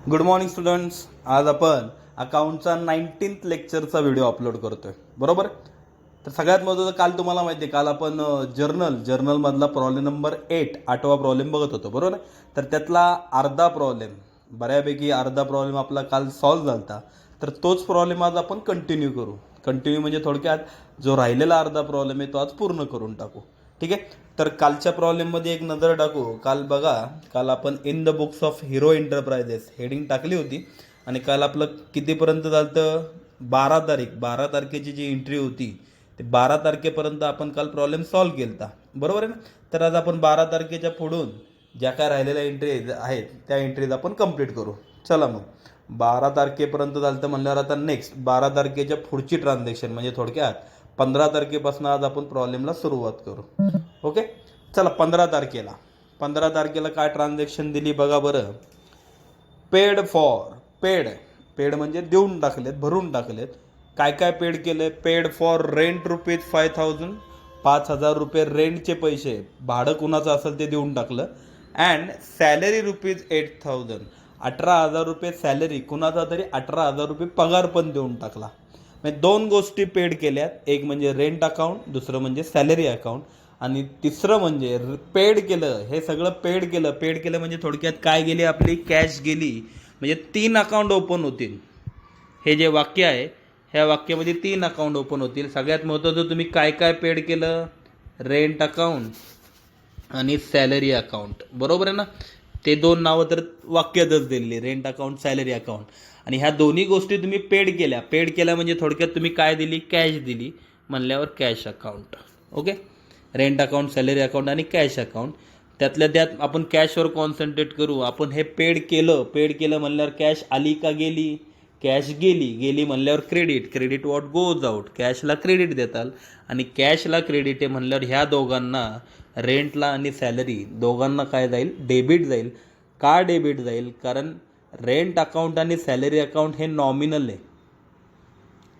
Good morning students. आज आपण अकाउंटचा 19th लेक्चरचा व्हिडिओ अपलोड करतोय, बरोबर. तर सगळ्यात महत्त्वाचं, काल तुम्हाला माहिती आहे, काल आपण जर्नलमधला प्रॉब्लेम नंबर 8 8वा प्रॉब्लेम बघत होतो, बरोबर. तर त्यातला अर्धा प्रॉब्लेम, बऱ्यापैकी अर्धा प्रॉब्लेम आपला काल सॉल्व्ह झाला होता. तर तोच प्रॉब्लेम आज आपण कंटिन्यू करू. कंटिन्यू म्हणजे थोडक्यात जो राहिलेला अर्धा प्रॉब्लेम आहे तो आज पूर्ण करून टाकू, ठीक आहे. तर कालच्या प्रॉब्लेममध्ये एक नजर टाकू. काल बघा, काल आपण in the books of hero enterprises heading टाकली होती आणि काल आपलं कितीपर्यंत झालं? 12 तारखेची जी एंट्री होती ते 12 तारखेपर्यंत आपण काल प्रॉब्लेम सॉल्व्ह केला होता, बरोबर आहे ना. तर आज आपण 12 तारखेच्या पुढून ज्या काय राहिलेल्या एंट्रीज आहेत त्या एंट्रीज आपण कंप्लीट करू. चला मग, 12 तारखेपर्यंत झालं तर म्हणल्यावर आता नेक्स्ट 12 तारखेच्या पुढची ट्रान्झॅक्शन म्हणजे थोडक्यात 15 तारखेपासून आज आपण प्रॉब्लेमला सुरुवात करू. ओके, चला. 15 तारखेला काय ट्रान्झॅक्शन दिली बघा बरं. पेड फॉर, पेड म्हणजे देऊन टाकलेत, भरून टाकलेत. काय काय पेड केलं? पेड फॉर रेंट ₹5,000, 5,000 रेंटचे पैसे, भाडं कुणाचं असेल ते देऊन टाकलं. अँड सॅलरी ₹8,000, 18,000 सॅलरी, कुणाचा तरी 18,000 पगार पण देऊन टाकला. म्हणजे दोन गोष्टी पेड केल्यात, एक म्हणजे रेंट अकाउंट, दुसरं म्हणजे सॅलरी अकाउंट, आणि तिसरं म्हणजे पेड केलं. हे सगळं पेड केलं म्हणजे थोडक्यात काय गेली? आपली कॅश गेली. म्हणजे 3 अकाउंट ओपन होतील. हे जे वाक्य आहे ह्या वाक्यामध्ये 3 अकाउंट ओपन होतील. सगळ्यात महत्त्वाचं, तुम्ही काय काय पेड केलं? रेंट अकाउंट आणि सॅलरी अकाउंट, बरोबर आहे ना. ते दोन नावं तर वाक्यातच दिलेली, रेंट अकाउंट, सॅलरी अकाउंट. आणि ह्या दोन्ही गोष्टी तुम्ही पेड केल्या म्हणजे थोडक्यात तुम्ही काय दिली? कॅश दिली. म्हणल्यावर cash account. Okay, rent account, salary account आणि कॅश अकाउंट. त्यातल्या त्यात आपण कॅशवर कॉन्सन्ट्रेट करू. आपण हे पेड केलं म्हणल्यावर कॅश आली का गेली? कॅश गेली म्हणल्यावर क्रेडिट वॉट गोज आउट, कॅशला क्रेडिट देताल. आणि कॅशला क्रेडिट आहे म्हणल्यावर ह्या दोघांना, रेंटला आणि सॅलरी दोघांना काय जाईल? डेबिट जाईल. का डेबिट जाईल? कारण रेंट अकाउंट आणि सॅलरी अकाउंट हे नॉमिनल आहे,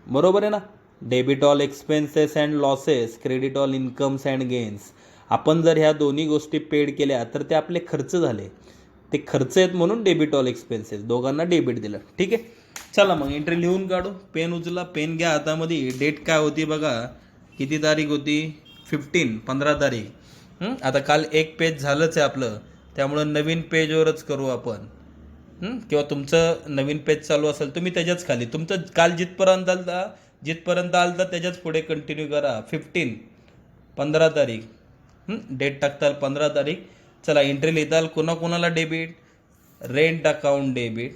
बरोबर आहे ना. Debit all expenses and losses, credit all incomes and gains. आपण जर ह्या दोन्ही गोष्टी पेड केल्या तर ते आपले खर्च झाले. ते खर्च आहेत म्हणून डेबिट ऑल एक्सपेन्सेस, दोघांना डेबिट दिलं, ठीक आहे. चला मग एंट्री लिहून काढू. पेन उचला, पेन घ्या हातामध्ये. डेट काय होती बघा, किती तारीख होती? 15 तारीख. आता काल एक पेज झालंच आहे आपलं, त्यामुळं नवीन पेजवरच करू आपण. किंवा तुमचं नवीन पेज चालू असेल तुम्ही त्याच्याच खाली, तुमचं काल जिथपर्यंत आलं त्याच्याच पुढे कंटिन्यू करा. 15 तारीख. डेट टाकताल 15 तारीख. चला, एंट्री लिहिताल. कोणाकोणाला डेबिट? Rent account debit.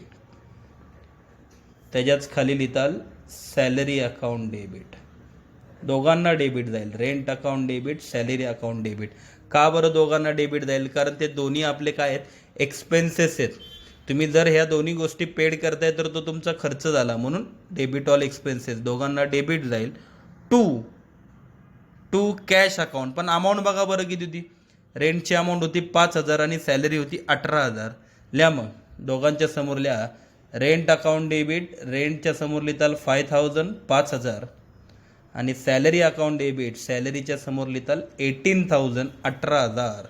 त्याच्याच खाली लिहिताल सॅलरी अकाउंट डेबिट. दोघांना डेबिट जाईल. Rent account debit, salary account debit. का बरं दोघांना डेबिट जाईल? कारण ते दोन्ही आपले काय आहेत? एक्सपेन्सेस आहेत. तुम्ही जर ह्या दोन्ही गोष्टी पेड करताय तर तो तुमचा खर्च झाला, म्हणून डेबिट ऑल एक्सपेन्सेस, दोघांना डेबिट जाईल. To cash account. पण अमाऊंट बघा बरं किती होती. रेंटची अमाऊंट होती 5,000 आणि सॅलरी होती 18,000. लिहा मग, दोघांच्या समोर लिहा. रेंट अकाउंट डेबिट, रेंटच्या समोर लिहिताल 5,000, 5,000. आणि सॅलरी अकाउंट डेबिट, सॅलरीच्या समोर लिहिताल 18,000, 18,000.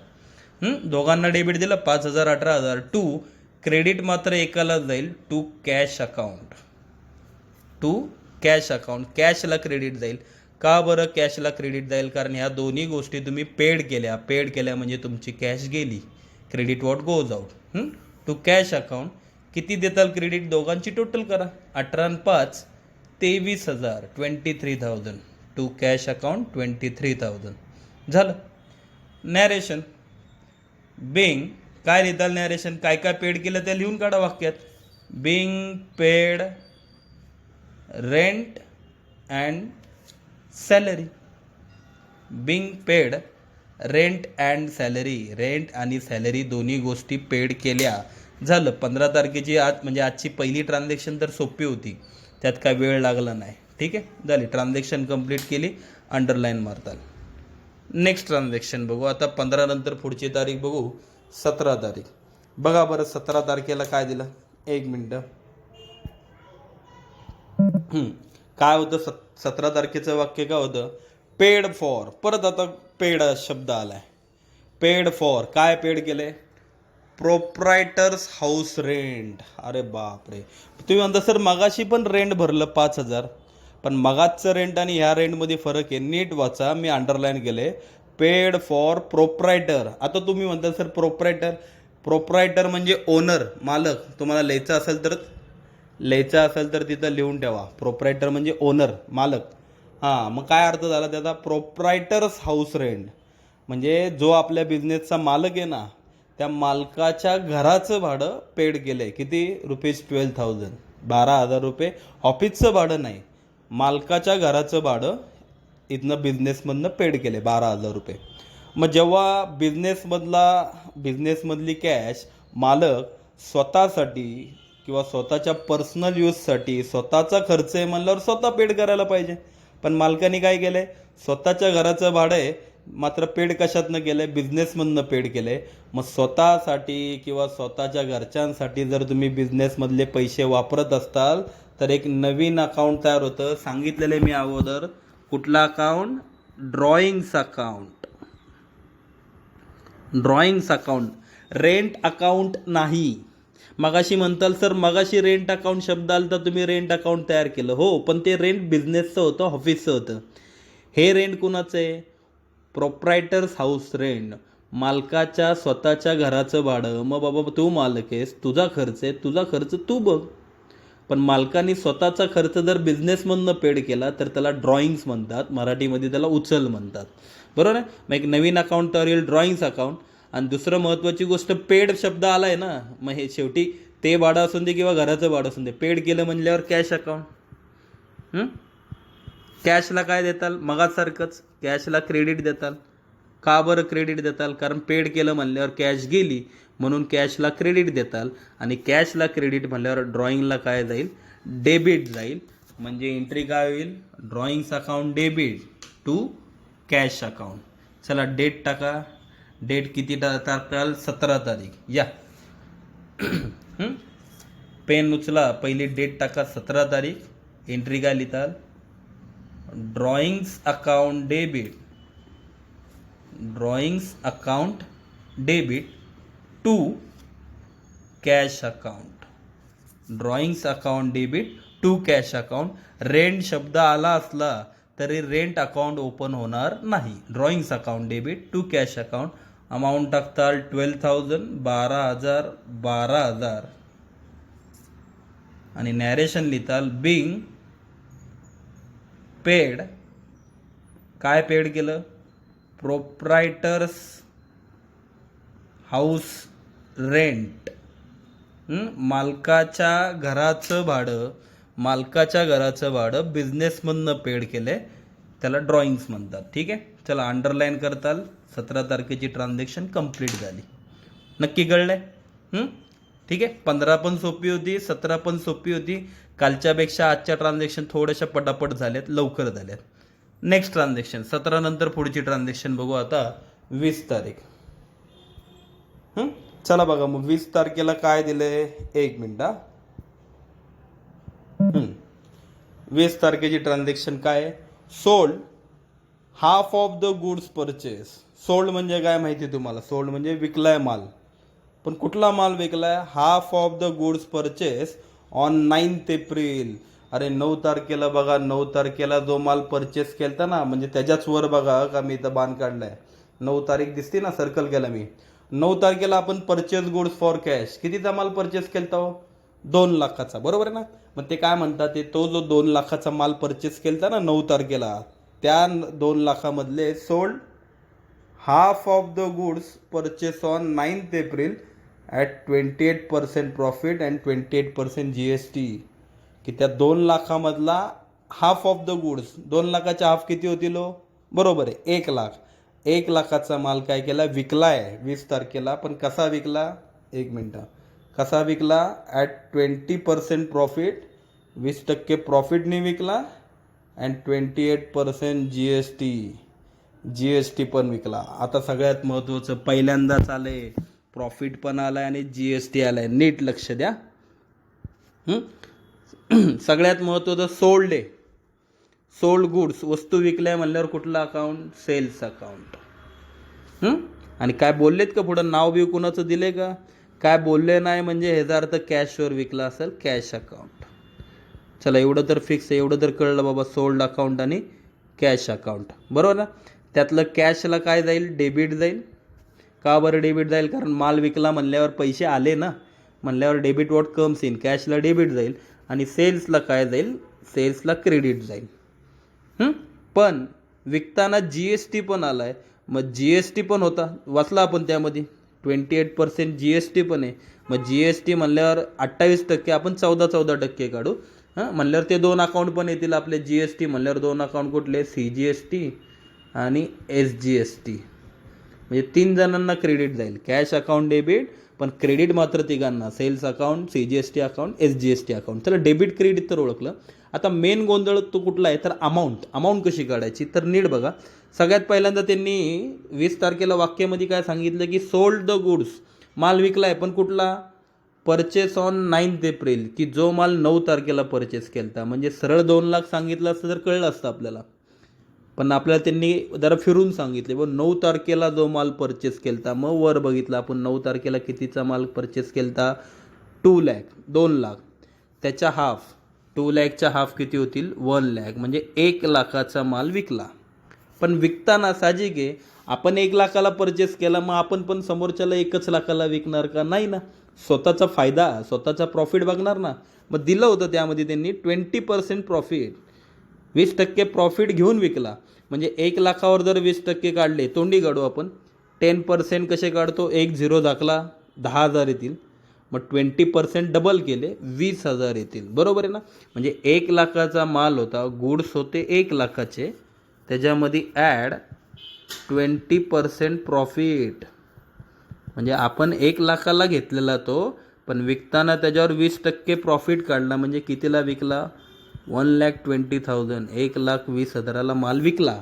दोघांना डेबिट दिलं 5,000, 18,000. क्रेडिट मात्र एकालाच जाईल, टू कॅश अकाउंट. कॅशला क्रेडिट जाईल. का बरं कॅशला क्रेडिट जाईल? कारण ह्या दोन्ही गोष्टी तुम्ही पेड केल्या म्हणजे तुमची कॅश गेली. Credit what goes out. To cash account. किती देताल क्रेडिट? दोघांची टोटल करा. 18 आणि 5, 23,000, 23,000. To cash account 23,000. झालं. नॅरेशन. बिंग काय लिहिताल? नॅरेशन काय काय पेड केलं ते लिहून काढा वाक्यात. Being paid rent and salary. Being paid rent and salary, rent आणि सॅलरी दोन्ही गोष्टी पेड केल्या. झालं. 15 तारखेची आज म्हणजे आजची पहिली ट्रान्झॅक्शन तर सोपी होती, त्यात काय वेळ लागला नाही, ठीक आहे. झाली ट्रान्झॅक्शन कंप्लीट केली, अंडरलाईन मारताल. नेक्स्ट ट्रान्झॅक्शन बघू आता. 15 नंतर पुढची तारीख बघू, 17 तारीख. बघा बरं 17 तारखेला काय दिलं? एक मिनटं. काय होतं 17 तारखेचं वाक्य? काय होतं? Paid for. परत आता पेड शब्द आलाय. Paid for. काय पेड केले? प्रोप्रायटर्स हाऊस रेंट. अरे बापरे, तुम्ही म्हणता सर मगाशी पण रेंट भरलं 5,000, पण मगाचं रेंट आणि ह्या रेंटमध्ये फरक आहे. नीट वाचा, मी अंडरलाईन केले. Paid for proprietor. आता तुम्ही म्हणता सर प्रोप्रायटर म्हणजे ओनर, मालक. तुम्हाला लिहायचं असेल तर तिथं लिहून ठेवा. प्रोप्रायटर म्हणजे ओनर, मालक. हां, मग काय अर्थ झाला त्याचा? प्रोप्रायटर्स हाऊस रेंट म्हणजे जो आपल्या बिझनेसचा मालक आहे ना, त्या मालकाच्या घराचं भाडं पेड केलं आहे. किती? ₹12,000. 12,000 रुपये. ऑफिसचं भाडं नाही, मालकाच्या घराचं भाडं इथनं बिझनेसमधनं पेड केले 12,000 रुपये. मग जेव्हा बिझनेसमधली कॅश मालक स्वतःसाठी किंवा स्वतःच्या पर्सनल यूजसाठी स्वतःचा खर्च आहे म्हणल्यावर स्वतः पेड करायला पाहिजे. पण मालकाने काय केलं आहे? स्वतःच्या घराचं भाडं आहे, मात्र पेड कशातनं केलं आहे? बिझनेसमधनं पेड केलं आहे. मग स्वतःसाठी किंवा स्वतःच्या घरच्यांसाठी जर तुम्ही बिझनेसमधले पैसे वापरत असाल तर एक नवीन अकाउंट तयार होतं. सांगितलेलं मी अगोदर. कुठला account? Drawings account. Drawings account, rent account नाही. मगाशी म्हणताल सर मगाशी रेंट अकाउंट शब्द आला तर तुम्ही रेंट अकाउंट तयार केलं. हो, पण ते रेंट बिझनेसचं होतं, ऑफिसचं होतं. हे रेंट कुणाचं आहे? प्रोप्रायटर्स हाऊस रेंट, मालकाच्या स्वतःच्या घराचं भाडं. मग बाबा तू मालक आहेस, तुझा खर्च आहे, तुझा खर्च तू बघ. पण मालकाने स्वतःचा खर्च जर बिझनेसमधनं पेड केला तर त्याला ड्रॉइंग्स म्हणतात, मराठीमध्ये त्याला उचल म्हणतात. बरोबर आहे? मग एक नवीन अकाउंट तयार येईल, ड्रॉइंग्स अकाउंट. आणि दुसरं महत्त्वाची गोष्ट, पेड शब्द आला आहे ना, मग हे शेवटी ते भाडं असून दे किंवा घराचं भाडं असून दे, पेड केलं म्हणल्यावर कॅश अकाउंट. कॅशला काय देताल? मगासारखंच कॅशला क्रेडिट देताल. का बरं क्रेडिट देताल? कारण पेड केलं म्हणल्यावर कॅश गेली, म्हणून कॅशला क्रेडिट देताल. आणि कॅशला क्रेडिट म्हणल्यावर ड्रॉइंगला काय जाईल? डेबिट जाईल. म्हणजे एंट्री काय होईल? Drawings account debit to cash account. चला डेट टाका. डेट किती टाकाल? 17 तारीख. या पेन उचला, पहिली डेट टाका 17 तारीख. एंट्री काय लिहिताल? Drawings account debit. Drawings account debit to cash account. Drawings account debit to cash account. Rent शब्द आला असला तरी रेंट अकाउंट ओपन होणार नाही. Drawings account debit to cash account. Amount टाकताल 12,000, 12,000, 12,000. आणि नॅरेशन लिहिताल बिंग पेड. काय पेड केलं? Proprietor's house rent. मालकाच्या घराचं भाडं बिझनेसमधनं पेड केले, त्याला ड्रॉइंग्स म्हणतात. ठीक आहे, चला अंडरलाईन करताल. 17 तारखेची ट्रान्झॅक्शन कंप्लीट झाली. नक्की कळलंय? ठीक आहे. 15 पण सोपी होती, 17 पण सोपी होती. कालच्यापेक्षा आजच्या ट्रान्झॅक्शन थोड्याशा पटापट झाल्यात, लवकर झाल्यात. नेक्स्ट ट्रान्झॅक्शन 17 नंतर पुढची ट्रान्झॅक्शन बघू आता. 20 तारीख. चला बघा, मग 20 तारखेला काय दिलंय? एक मिनिट. 20 तारखेची ट्रान्झॅक्शन काय? Sold half of the goods purchase. Sold म्हणजे काय माहिती तुम्हाला? सोल्ड म्हणजे विकलाय माल. पण कुठला माल विकलाय? Half of the goods purchase on 9 April. अरे 9 तारखेला बघा, 9 तारखेला जो माल परचेस केलता ना, म्हणजे त्याच्याच वर बघा का मी इथं बाण काढलाय. 9 तारीख दिसते ना, सर्कल केला मी. 9 तारखेला आपण परचेस गुड्स फॉर कॅश कितीचा माल परचेस केलता हो? 2 लाखाचा. बरोबर आहे ना? मग ते काय म्हणतात, ते तो जो 2 लाखाचा माल परचेस केलता ना 9 तारखेला, त्या 2 लाखामधले sold half of the goods purchase on 9 April at 28% profit and 28% GST. की त्या 2 लाखामधला हाफ ऑफ द गुड्स, 2 लाखाच्या हाफ किती होतील हो? बरोबर आहे, 1 लाख. 1 लाखाचा माल काय केला? विकलाय 20 तारखेला. पण कसा विकला? 1 मिनटं. कसा विकला? ॲट 20% प्रॉफिट, 20% प्रॉफिटने विकला. अँड 28% GST पण विकला. आता सगळ्यात महत्त्वाचं, पहिल्यांदाच आलंय, प्रॉफिट पण आलाय आणि GST आलाय. नीट लक्ष द्या. सगळ्यात महत्त्वाचं सोल्ड आहे. सोल्ड गुड्स, वस्तू विकल्या म्हणल्यावर कुठला अकाउंट? Cells account. आणि काय बोललेत का पुढं? नाव बिव कुणाचं दिले का? काय बोलले नाही म्हणजे ह्याचा अर्थ कॅशवर विकला असेल, कॅश अकाउंट. चला एवढं तर फिक्स आहे, एवढं तर कळलं बाबा, सोल्ड अकाउंट आणि कॅश अकाउंट, बरोबर ना. त्यातलं कॅशला काय जाईल, डेबिट जाईल. का बरं डेबिट जाईल, कारण माल विकला म्हणल्यावर पैसे आले ना, म्हणल्यावर डेबिट वॉट कम्स इन, कॅशला डेबिट जाईल. आणि सेल्सला काय जाईल, सेल्सला क्रेडिट जाईल. पण विकताना GST पण आला आहे, मग GST पण होता, वाचला आपण त्यामध्ये 28% GST पण आहे. मग GST म्हणल्यावर 28%, आपण 14% काढू. म्हणल्यावर ते दोन अकाउंट पण येतील आपले. GST म्हणल्यावर दोन अकाउंट कुठले, CGST आणि SGST. म्हणजे 3 जणांना क्रेडिट जाईल, कॅश अकाउंट डेबिट, पण क्रेडिट मात्र तिघांना, sales account, CGST account, SGST account. चला डेबिट क्रेडिट तर ओळखलं. आता मेन गोंधळ तो कुठला आहे, तर अमाऊंट कशी काढायची. तर नीट बघा, सगळ्यात पहिल्यांदा त्यांनी 20 तारखेला वाक्यामध्ये काय सांगितलं की सोल्ड द गुड्स, माल विकला आहे, पण कुठला, परचेस ऑन 9 एप्रिल, की जो माल 9 तारखेला परचेस केला. म्हणजे सरळ 2 लाख सांगितलं असतं तर कळलं असतं आपल्याला, पण आपल्याला त्यांनी जरा फिरून सांगितले, व 9 तारखेला जो माल परचेस केला. मग वर बघितलं आपण 9 तारखेला कितीचा माल परचेस केला, 2 लाख, 2 लाख. त्याच्या हाफ, 2 लाखच्या हाफ किती होतील, 1 लाख, म्हणजे 1 लाखाचा माल विकला. पण विकताना साहजिक आहे, आपण 1 लाखाला परचेस केला, मग आपण पण समोरच्याला 1 लाखाला विकणार का, नाही ना. स्वतःचा फायदा, स्वतःचा प्रॉफिट बघणार ना. मग दिलं होतं त्यामध्ये त्यांनी 20% प्रॉफिट, 20% प्रॉफिट घेऊन विकला. म्हणजे 1 लाखावर जर 20% काढले, तोंडी काढू आपण, 10% कसे काढतो, 1 0 दाखला, 10,000 येतील. मग 20% डबल केले, 20,000 येतील, बरोबर आहे ना. म्हणजे 1 लाखाचा माल होता, गुड्स होते 1 लाखाचे, त्याच्यामध्ये ॲड 20% प्रॉफिट. म्हणजे आपण 1 लाखाला घेतलेला तो, पण विकताना त्याच्यावर 20% प्रॉफिट काढला, म्हणजे कितीला विकला, 1,20,000, 1,20,000ला माल विकला.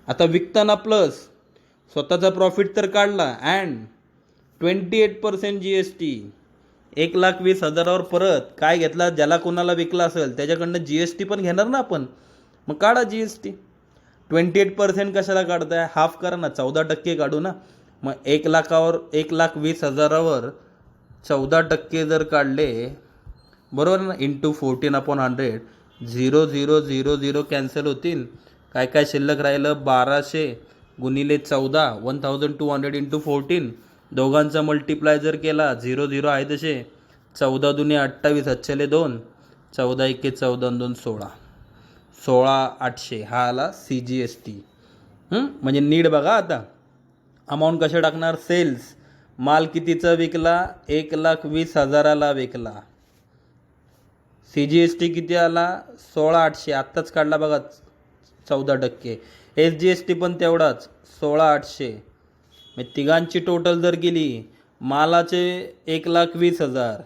आता विकताना प्लस स्वतःचा प्रॉफिट तर काढला, अँड 28% GST, 1,20,000वर परत काय घेतला, ज्याला कोणाला विकला असेल त्याच्याकडनं GST पण घेणार ना आपण. मग काढा GST. 28% कशाला काढताय, हाफ करा ना, 14% काढू ना. मग 1 लाखावर, 1,20,000वर 14% जर काढले, बरोबर ना, इंटू 14/100, 0 0 0 0 कॅन्सल होतील. काय काय शिल्लक राहिलं, 1200 गुणिले 14, 1,200 इंटू 14. दोघांचा मल्टिप्लाय जर केला, 0 0 आहे तसे, 14 दुने 28, अच्छेले 2, 14 1 14 2 16, 16,800 हा आला CGST. म्हणजे नीट बघा, आता अमाऊंट कशा टाकणार, सेल्स, माल कितीचा विकला, 1,20,000ला विकला. CGST किती आला, 16,800, आत्ताच काढला बघा, 14%. SGST पण तेवढाच, 16,800. मग तिघांची टोटल जर केली, मालाचे 1,20,000,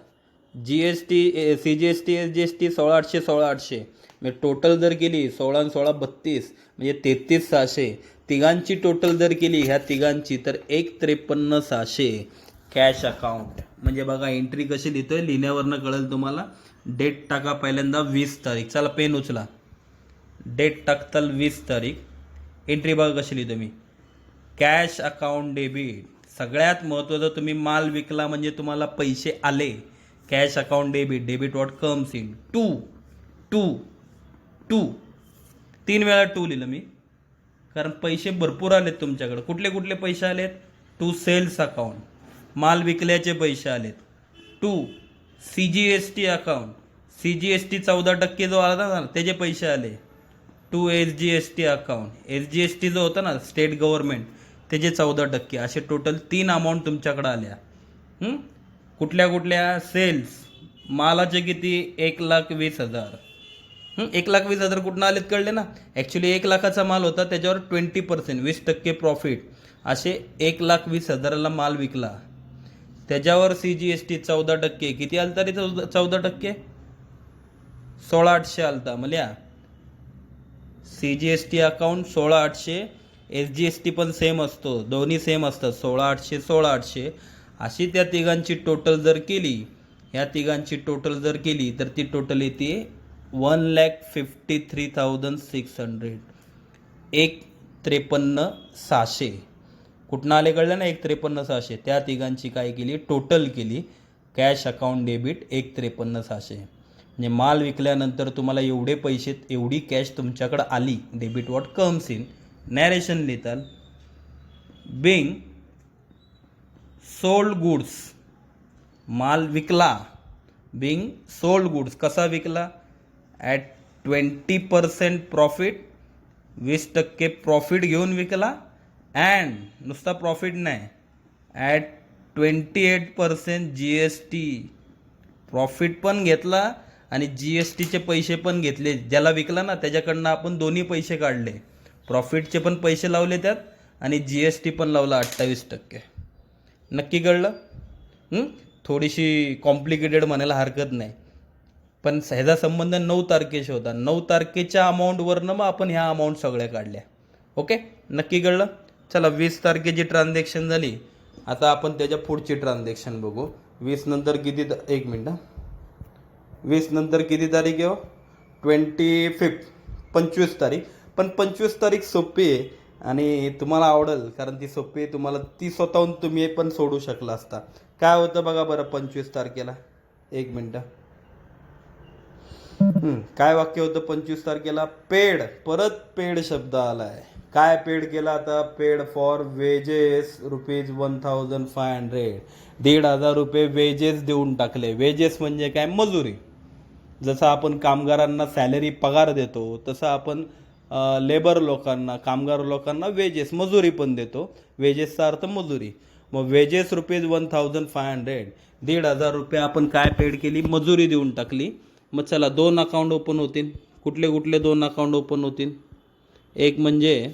GST, CGST, SGST 16,800, 16,800. मग टोटल जर केली, 16 आणि 16 32, म्हणजे 33,600. तिघांची टोटल जर केली ह्या तिघांची, तर 1,53,600 कॅश अकाउंट. म्हणजे बघा एंट्री कशी लिहितोय, लिहिण्यावरनं कळेल तुम्हाला. डेट टाका पहिल्यांदा 20 तारीख, चला पेन उचला, डेट टाकताल 20 तारीख. एंट्री बघा कशी लिहितो मी, कॅश अकाउंट डेबिट. सगळ्यात महत्त्वाचं, तुम्ही माल विकला म्हणजे तुम्हाला पैसे आले, cash account debit, debit what comes in, 2 3 वेळा 2 लिहिलं मी, कारण पैसे भरपूर आलेत तुमच्याकडे. कुठले कुठले पैसे आलेत, 2 सेल्स अकाउंट, माल विकल्याचे पैसे आलेत. 2 CGST अकाउंट, CGST 14% जो आला ना त्याचे पैसे आले. 2 SGST अकाउंट, SGST जो होता ना स्टेट गव्हर्नमेंट, त्याचे 14%. असे टोटल 3 अमाऊंट तुमच्याकडे आल्या. कुठल्या कुठल्या, सेल्स, मालाचे किती, 1,20,000. 1,20,000 कुठून आलेत कळले ना. ॲक्च्युली 1 लाखाचा माल होता, त्याच्यावर 20%, 20% प्रॉफिट, असे 1,20,000ला माल विकला. त्याच्यावर CGST 14%, किती आलता रे 14%, 16,800 आलता. मला CGST अकाउंट 16,800, SGST पण सेम असतो, दोन्ही सेम असतात, 16,800 16,800. अशी त्या तिघांची टोटल जर केली, ह्या तिघांची टोटल जर केली, तर ती टोटल येते 1,53,600, 1,53,600. कुठनं आले कळलं ना, 1,53,600. त्या तिघांची काय केली, टोटल केली कॅश अकाउंट डेबिट 1,53,600. म्हणजे माल विकल्यानंतर तुम्हाला एवढे पैसे, एवढी कॅश तुमच्याकडे आली. Debit what comes in, narration लिहिताल, बिंग सोल्ड गुड्स, माल विकला, बिंग सोल्ड गुड्स कसा विकला, ॲट 20% प्रॉफिट, 20% प्रॉफिट घेऊन विकला. अँड नुसता प्रॉफिट नाही, ॲट 28% GST, प्रॉफिट पण घेतला आणि GSTचे पैसे पण घेतले. ज्याला विकला ना त्याच्याकडनं आपण दोन्ही पैसे काढले, प्रॉफिटचे पण पैसे लावले त्यात आणि GST पण लावला 28%. नक्की कळलं? थोडीशी कॉम्प्लिकेटेड म्हणायला हरकत नाही, पण ह्याचा संबंध 9 तारखेशी होता. 9 तारखेच्या अमाऊंटवरनं मग आपण ह्या अमाऊंट सगळ्या काढल्या. ओके, नक्की कळलं? चला, 20 तारखेची ट्रान्झॅक्शन झाली. आता आपण त्याच्या पुढची ट्रान्झॅक्शन बघू. 20 नंतर किती, एक मिनटं, 20 नंतर किती तारीख आहे? 25, 25 तारीख. पण 25 तारीख सोपी आहे आणि तुम्हाला आवडेल, कारण ती सोपी आहे. तुम्हाला ती स्वतःहून तुम्ही पण सोडू शकला असता. काय होतं बघा बरं 25 तारखेला, एक मिनटं, काय वाक्य होतं 25 तारखेला? पेड, परत पेड शब्द आलाय. काय पेड केला आता? Paid for wedges ₹1,500. 1,500 रुपये वेजेस देऊन टाकले. वेजेस म्हणजे काय? मजुरी. जसं आपण कामगारांना सॅलरी पगार देतो तसं आपण लेबर लोकांना, कामगार लोकांना वेजेस, मजुरी पण देतो. वेजेसचा अर्थ मजुरी. मग वेजेस ₹1,500, 1,500 रुपये आपण काय पेड केली? मजुरी देऊन टाकली. मग चला 2 अकाउंट ओपन होतील. कुठले कुठले 2 अकाउंट ओपन होतील? एक म्हणजे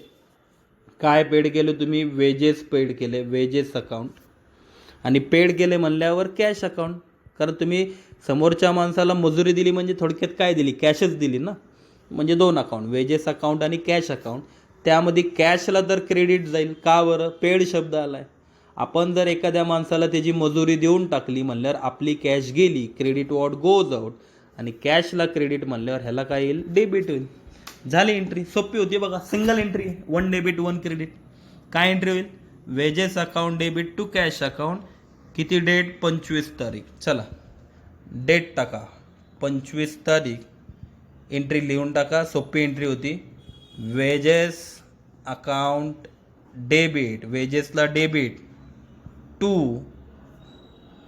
काय पेड केले तुम्ही? वेजेस पेड केले, वेजेस अकाउंट. आणि पेड केले म्हणल्यावर कॅश अकाउंट, कारण तुम्ही समोरच्या माणसाला मजुरी दिली म्हणजे थोडक्यात काय दिली? कॅशच दिली ना. म्हणजे 2 अकाउंट, वेजेस अकाउंट आणि कॅश अकाउंट. त्यामध्ये कॅशला तर क्रेडिट जाईल. का बरं? पेड शब्द आला आहे. आपण जर एखाद्या माणसाला त्याची मजुरी देऊन टाकली म्हणल्यावर आपली कॅश गेली, क्रेडिट वॉट गोज आउट. आणि कॅशला क्रेडिट म्हणल्यावर ह्याला काय येईल? डेबिट होईल. झाली एंट्री. सोपी होती बघा, सिंगल एंट्री, 1 डेबिट 1 क्रेडिट. काय एंट्री होईल? Wages account debit to cash account. किती डेट? 25 तारीख. चला डेट टाका, 25 तारीख. एंट्री लिहून टाका, सोपी एंट्री होती. वेजेस अकाउंट डेबिट, वेजेसला डेबिट, टू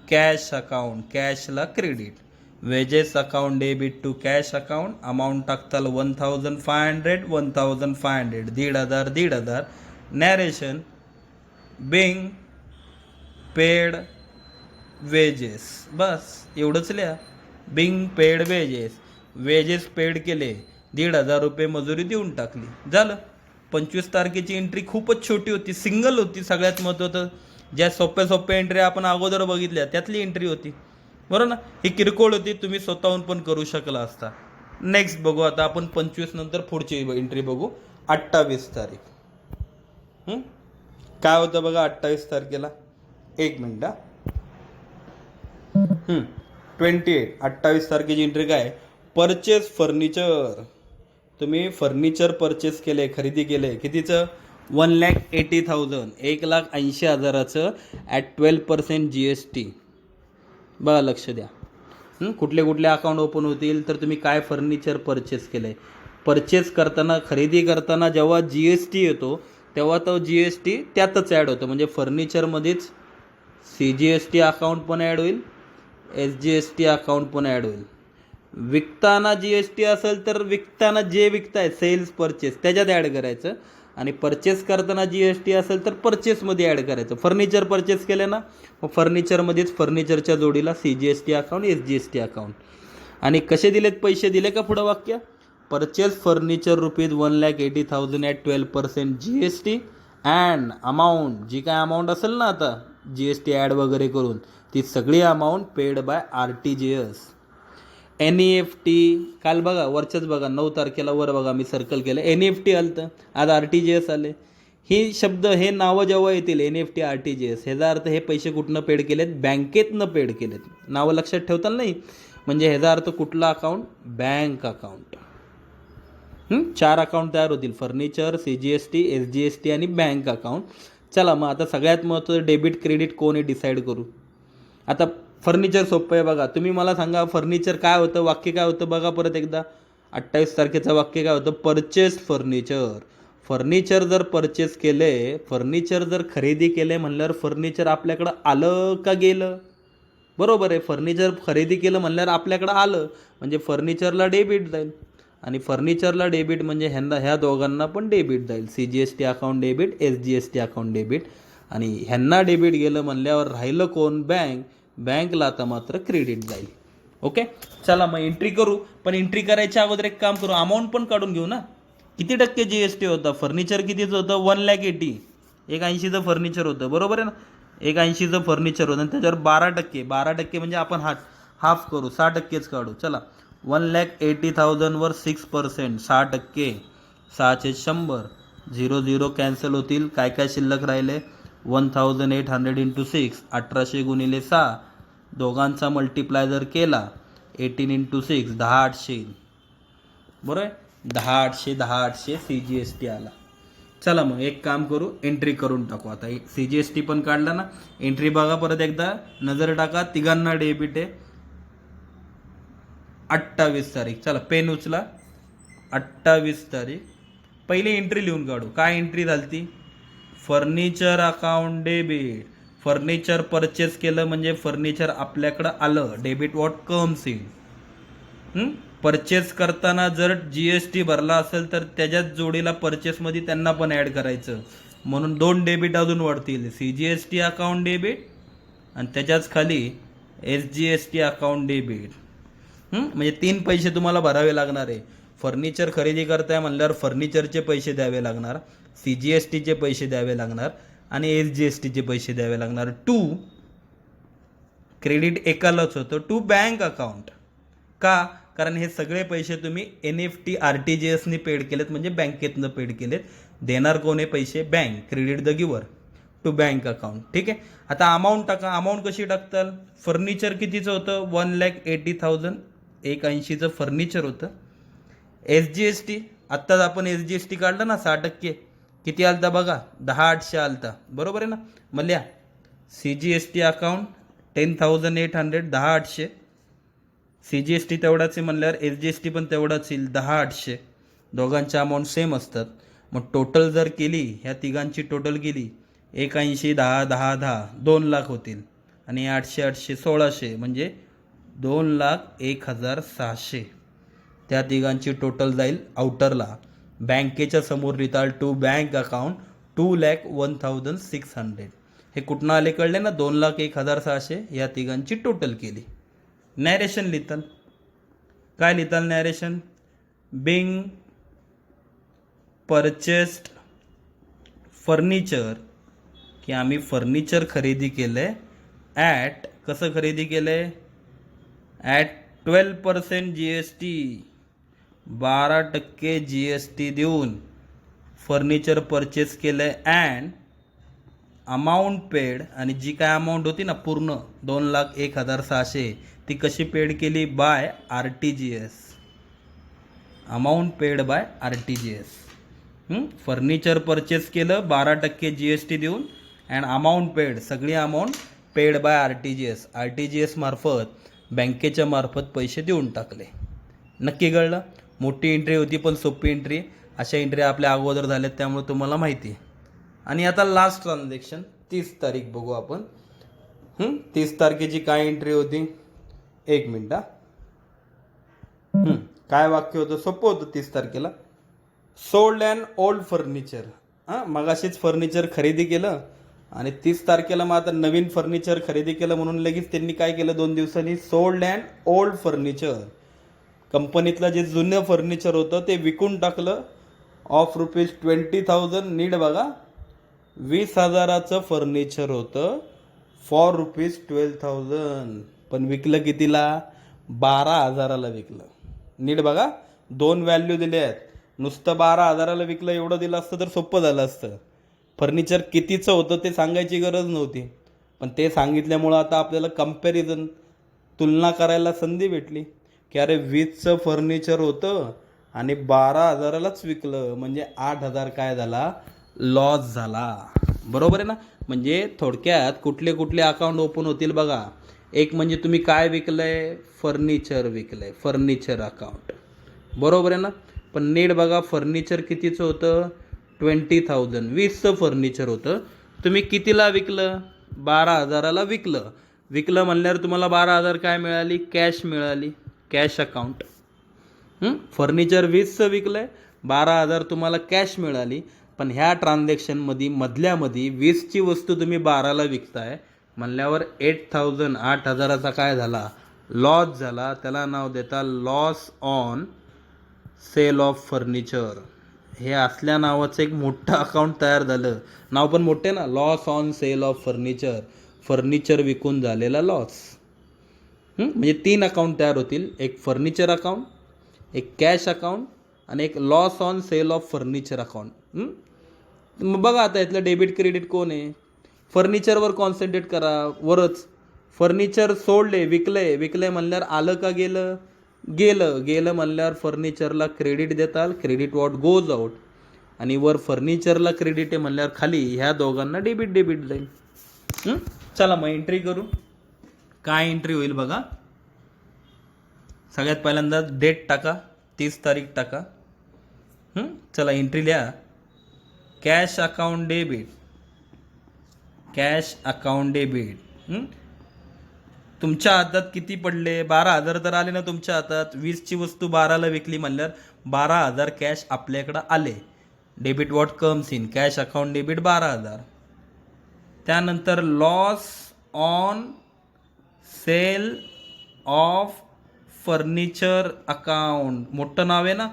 कॅश अकाउंट, कॅशला credit. Wages account debit to cash account. Amount टाकताल 1,500, 1,500, 1,500, 1,500. Narration, being paid wages. बस एवढंच लिहा, being paid wages. Wages paid केले, 1,500 रुपये मजुरी देऊन टाकली. झालं. 25 तारखेची एंट्री खूपच छोटी होती, सिंगल होती. सगळ्यात महत्त्वाचं, ज्या सोप्या सोप्या एंट्री आपण अगोदर बघितल्या त्यातली एंट्री होती, बरोबर ना. ही किरकोळ होती, तुम्ही स्वतःहून पण करू शकला असता. नेक्स्ट बघू आता आपण 25 नंतर पुढची एंट्री बघू. 28 तारीख. काय होतं बघा 28 तारखेला? एक मिनटं. 28 तारखेची एंट्री काय? Purchase furniture. तुम्ही फर्निचर परचेस केले, खरेदी केले. कितीचं? 1,80,000, 1,80,000चं ॲट 12% GST. बघा, लक्ष द्या. कुठले कुठले अकाउंट ओपन होतील तर तुम्ही काय फर्निचर परचेस केलं आहे. परचेस करताना, खरेदी करताना जेव्हा GST येतो तेव्हा तो GST त्यातच ॲड होतो. म्हणजे फर्निचरमध्येच CGST अकाउंट पण ॲड होईल, SGST अकाउंट पण ॲड होईल. विकताना GST असेल तर विकताना जे विकताय, सेल्स परचेस, त्याच्यात ॲड करायचं. आणि परचेस करताना GST असेल तर परचेसमध्ये ॲड करायचं. फर्निचर परचेस केलं ना, मग फर्निचरमध्येच फर्निचरच्या जोडीला CGST अकाउंट, SGST अकाउंट. आणि कसे दिलेत पैसे? दिले का पुढं वाक्य? Purchase furniture ₹1,80,000 at 12% GST and amount, जी काय अमाऊंट असेल ना आता GST ॲड वगैरे करून, ती सगळी amount paid by RTGS. NEFT. काल बघा वरच्याच बघा 9 तारखेला वर बघा मी सर्कल केलं, NEFT आलं, आज RTGS आले. ही शब्द, हे नावं जेव्हा येतील NEFT, RTGS, ह्याचा अर्थ हे पैसे कुठनं पेड केलेत? बँकेतनं पेड केलेत. नावं लक्षात ठेवताल नाही? म्हणजे ह्याचा अर्थ कुठला अकाउंट? Bank account. 4 अकाउंट तयार होतील, फर्निचर, CGST, SGST आणि बँक अकाउंट. चला मग आता सगळ्यात महत्त्वाचं डेबिट क्रेडिट कोण आहे डिसाईड करू. आता फर्निचर सोपं आहे बघा. तुम्ही मला सांगा फर्निचर काय होतं, वाक्य काय होतं बघा परत एकदा. 28 तारखेचं वाक्य काय होतं, परचेस फर्निचर. फर्निचर जर परचेस केले, फर्निचर जर खरेदी केले म्हणल्यावर फर्निचर आपल्याकडं आलं का गेलं. बरोबर आहे, फर्निचर खरेदी केलं म्हणल्यावर आपल्याकडं आलं म्हणजे फर्निचरला डेबिट जाईल. आणि फर्निचरला डेबिट म्हणजे ह्या दोघांना पण डेबिट जाईल. CGST account debit, SGST account debit. आणि ह्यांना डेबिट गेलं म्हणल्यावर राहिलं कोण, बँक. बँकला आता मात्र क्रेडिट जाईल. ओके, चला मग एंट्री करू. पण एंट्री करायच्या अगोदर एक काम करू, अमाऊंट पण काढून घेऊ ना. किती टक्के GST होता, फर्निचर कितीचं होतं, 1,80,000. 1,80,000चं फर्निचर होतं, बरोबर आहे ना. 1,80,000चं फर्निचर होतं आणि त्याच्यावर 12% म्हणजे आपण हाफ करू, 6%च काढू. चला, 1,80,000 वर 6%, 6%, 6 100, 0 कॅन्सल होतील. काय काय शिल्लक राहिले, 1,800 × 6, 1800 × 6. दोघांचा मल्टिप्लाय जर केला 18 × 6, 10,800. बरोबर आहे, 10,800 CGST आला. चला मग एक काम करू, एंट्री करून टाकू. आता CGST पण काढला ना, एंट्री बघा परत एकदा, नजर टाका. तिघांना डेबिट आहे. 28 तारीख, चला पेन उचला. 28 तारीख पहिली एंट्री लिहून काढू. काय एंट्री झाली, furniture account debit. Furniture purchase केलं म्हणजे फर्निचर आपल्याकडं आलं, debit what comes in. Purchase करताना जर GST भरला असेल तर त्याच्याच जोडीला परचेसमध्ये त्यांना पण ॲड करायचं, म्हणून 2 डेबिट अजून वाढतील. CGST अकाउंट डेबिट आणि त्याच्याच खाली SGST अकाउंट डेबिट. म्हणजे 3 पैसे तुम्हाला भरावे लागणार आहे. फर्निचर खरेदी करताय म्हणल्यावर फर्निचरचे पैसे द्यावे लागणार, CGSTचे पैसे द्यावे लागणार आणि SGSTचे पैसे द्यावे लागणार. 2 क्रेडिट एकालाच होतं, 2 बँक अकाउंट. का, कारण हे सगळे पैसे तुम्ही NEFT RTGSनी पेड केलेत, म्हणजे बँकेतनं पेड केलेत. देणार कोण आहे पैसे, बँक. क्रेडिट द गिवर टू बँक अकाउंट. ठीक आहे, आता अमाऊंट टाका. अमाऊंट कशी टाकताल, फर्निचर कितीचं होतं, 1,80,000. 1,80,000चं फर्निचर होतं. SGST आत्ताच आपण SGST काढलं ना, 6%. किती आलता बघा, 10,800 आलता, बरोबर आहे ना. मग CGST अकाउंट 10,800, 10,800. CGST तेवढाच आहे म्हणल्यावर SGST पण तेवढाच येईल, 10,800. दोघांच्या अमाऊंट सेम असतात. मग टोटल जर केली, ह्या तिघांची टोटल केली, 1,80,000, 10, 10, 10, 2 लाख होतील. आणि 800, 800, 1,600 म्हणजे 2,01,600. त्या तिघांची टोटल जाईल आउटरला. बँकेच्या समोर लिहिताल टू बँक अकाउंट 2,01,600. हे कुठनं आले कळले ना, 2,01,600. या तिघांची टोटल केली. नॅरेशन लिहिताल, काय लिहिताल नॅरेशन, बिंग परचेस्ड फर्निचर, की आम्ही फर्निचर खरेदी केलं ॲट, कसं खरेदी केलं, ॲट 12% GST, 12% GST देऊन फर्निचर परचेस केलं. अँड अमाऊंट पेड, आणि जी काय अमाऊंट होती ना पूर्ण 2,01,600, ती कशी पेड केली, by RTGS. Amount paid by RTGS. Furniture purchase केलं 12% GST देऊन, अँड अमाऊंट पेड, सगळी amount paid by RTGS. RTGS मार्फत, बँकेच्या मार्फत पैसे देऊन टाकले. नक्की कळलं. मोठी एंट्री होती पण सोपी एंट्री. अशा एंट्री आपल्या अगोदर झाल्यात त्यामुळे तुम्हाला माहिती आहे. आणि आता लास्ट ट्रान्झॅक्शन 30 तारीख बघू आपण. 30 तारखेची काय एंट्री होती, 1 मिनिट. काय वाक्य होतं, सोपं होतं 30 तारखेला. Sold and old furniture. मगाशीच फर्निचर खरेदी केलं आणि 30 तारखेला मग आता नवीन फर्निचर खरेदी केलं, म्हणून लगेच त्यांनी काय केलं 2 दिवसांनी, सोल्ड अँड ओल्ड फर्निचर. कंपनीतलं जे जुनं फर्निचर होतं ते विकून टाकलं ऑफ ₹20,000. नीट बघा, 20,000चं फर्निचर होतं फॉर ₹12,000, पण विकलं कितीला, 12,000ला विकलं. नीट बघा, 2 व्हॅल्यू दिले आहेत. नुसतं 12,000ला विकलं एवढं दिलं असतं तर सोपं झालं असतं. फर्निचर कितीचं होतं ते सांगायची गरज नव्हती, पण ते सांगितल्यामुळं आता आपल्याला कंपॅरिझन, तुलना करायला संधी भेटली की अरे 20चं फर्निचर होतं आणि 12,000लाच विकलं, म्हणजे 8,000 काय झाला, लॉस झाला. बरोबर आहे ना. म्हणजे थोडक्यात कुठले कुठले अकाउंट ओपन होतील बघा. एक म्हणजे तुम्ही काय विकलंय, फर्निचर विकलंय, फर्निचर अकाउंट, बरोबर आहे ना. पण नीट बघा, फर्निचर कितीचं होतं, 20,000, 20चं फर्निचर होतं. तुम्ही कितीला विकलं, 12,000ला विकलं. विकलं म्हणल्यावर तुम्हाला 12,000 काय मिळाली, कॅश मिळाली, कॅश अकाउंट. फर्निचर 20चं विकलंय, 12,000 तुम्हाला कॅश मिळाली. पण ह्या ट्रान्झॅक्शनमध्ये मधल्यामध्ये 20ची वस्तू तुम्ही 12ला विकताय म्हणल्यावर 8,000, 8,000चा काय झाला, लॉस झाला. त्याला नाव देता loss on sale of furniture. हे असल्या नावाचं एक मोठं अकाउंट तयार झालं. नाव पण मोठे ना, loss on sale of furniture, furniture विकून झालेला लॉस. म्हणजे 3 अकाउंट तयार होतील, एक फर्निचर अकाउंट, एक कॅश अकाउंट आणि एक loss on sale of furniture account. मग बघा आता इथलं डेबिट क्रेडिट कोण आहे, फर्निचरवर कॉन्सन्ट्रेट करा वरच. फर्निचर सोडले, विकले म्हणल्यावर आलं का गेलं, गेलं म्हणल्यावर फर्निचरला क्रेडिट देताल, क्रेडिट वॉट गोज आउट. आणि वर फर्निचरला क्रेडिट आहे म्हणल्यावर खाली ह्या दोघांना डेबिट जाईल. चला मग एंट्री करू. काय एंट्री होईल बघा. सगळ्यात पहिल्यांदा डेट टाका, 30 तारीख टाका. चला एंट्री लिहा, cash account debit, cash account debit. तुमच्या हातात किती पडले, 12,000 तर आले ना तुमच्या हातात. 20ची वस्तू 12ला विकली म्हणल्यावर 12,000 कॅश आपल्याकडं आले. Debit what comes in, cash account debit 12,000. त्यानंतर loss on sale of furniture account, मोठं नाव आहे ना,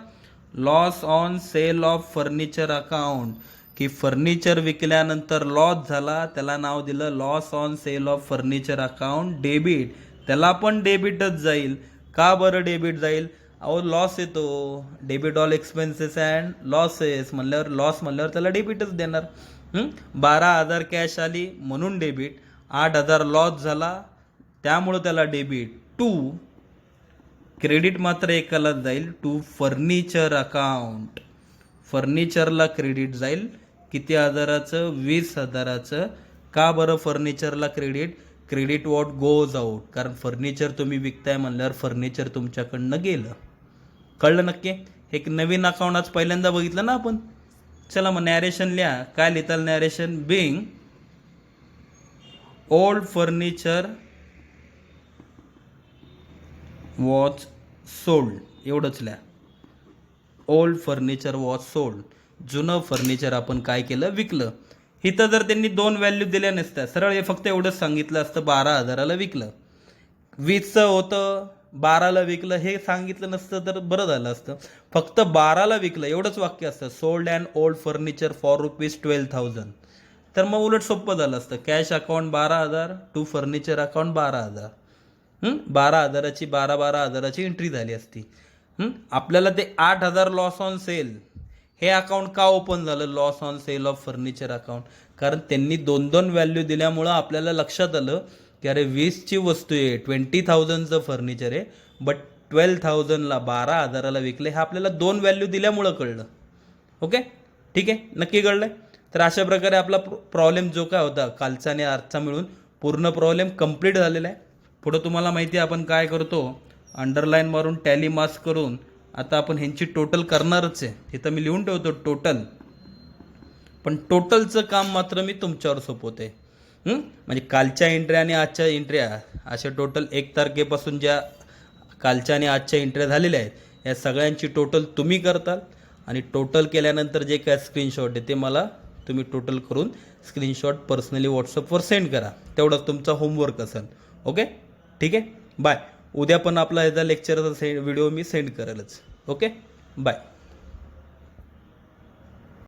loss on sale of furniture account. की फर्निचर विकल्यानंतर लॉस झाला, त्याला नाव दिलं loss on sale of furniture account debit. त्याला पण डेबिटच जाईल. का बरं डेबिट जाईल, अहो लॉस येतो, debit all expenses and losses म्हणल्यावर, लॉस म्हणल्यावर त्याला डेबिटच देणार. 12,000 कॅश आली म्हणून डेबिट, 8,000 लॉस झाला त्यामुळं त्याला डेबिट. टू क्रेडिट मात्र एकालाच जाईल, टू फर्निचर अकाउंट. फर्निचरला क्रेडिट जाईल किती हजाराचं, 20,000चं. का बरं फर्निचरला credit, credit what goes out, कारण फर्निचर तुम्ही विकताय म्हणल्यावर फर्निचर तुमच्याकडनं गेलं. कळलं नक्की. एक नवीन अकाउंट आज पहिल्यांदा बघितलं ना आपण. चला मग नॅरेशन लिहा. काय लिहिताल narration, being old furniture was sold, एवढंच लिहा. ओल्ड फर्निचर वॉज सोल्ड, जुनं फर्निचर आपण काय केलं, विकलं. इथं जर त्यांनी 2 व्हॅल्यू दिल्या नसत्या, सरळ हे फक्त एवढंच सांगितलं असतं 12,000ला विकलं. 20चं होतं 12ला विकलं हे सांगितलं नसतं तर बरं झालं असतं. फक्त 12ला विकलं एवढंच वाक्य असतं, sold and old furniture for ₹12,000. तर मग उलट सोपं झालं असतं, cash account 12,000 to furniture account 12,000. 12,000ची 12,000ची एंट्री झाली असती. आपल्याला ते 8,000 लॉस ऑन सेल हे अकाउंट का ओपन झालं, loss on sale of furniture account, कारण त्यांनी 2 व्हॅल्यू दिल्यामुळं आपल्याला लक्षात आलं की अरे 20ची वस्तू आहे, 20,000चं फर्निचर आहे, बट 12,000ला 12,000ला विकले. हे आपल्याला 2 व्हॅल्यू दिल्यामुळं कळलं. ओके, ठीक आहे, नक्की कळलंय. तर अशा प्रकारे आपला प्रॉब्लेम जो काय होता कालचा आणि आजचा मिळून पूर्ण प्रॉब्लेम कंप्लीट झालेला आहे. पुढं तुम्हाला माहिती आहे आपण काय करतो, अंडरलाईन मारून टॅली मार्क्स करून आता आपण ह्यांची टोटल करणारच आहे. इथं मी लिहून ठेवतो टोटल, पण टोटलचं काम मात्र मी तुमच्यावर सोपवते. म्हणजे कालच्या एंट्र्या आणि आजच्या एंट्र्या अशा टोटल 1 तारखेपासून ज्या कालच्या आणि आजच्या एंट्र्या झालेल्या आहेत या सगळ्यांची टोटल तुम्ही करताल. आणि टोटल केल्यानंतर जे काय स्क्रीनशॉट आहे ते मला तुम्ही टोटल करून स्क्रीनशॉट पर्सनली व्हॉट्सअपवर सेंड करा. तेवढंच तुमचा होमवर्क असेल. ओके, ठीक आहे, बाय. उद्या पण आपला ह्याचा लेक्चरचा व्हिडिओ मी सेंड करेलच. Okay, bye.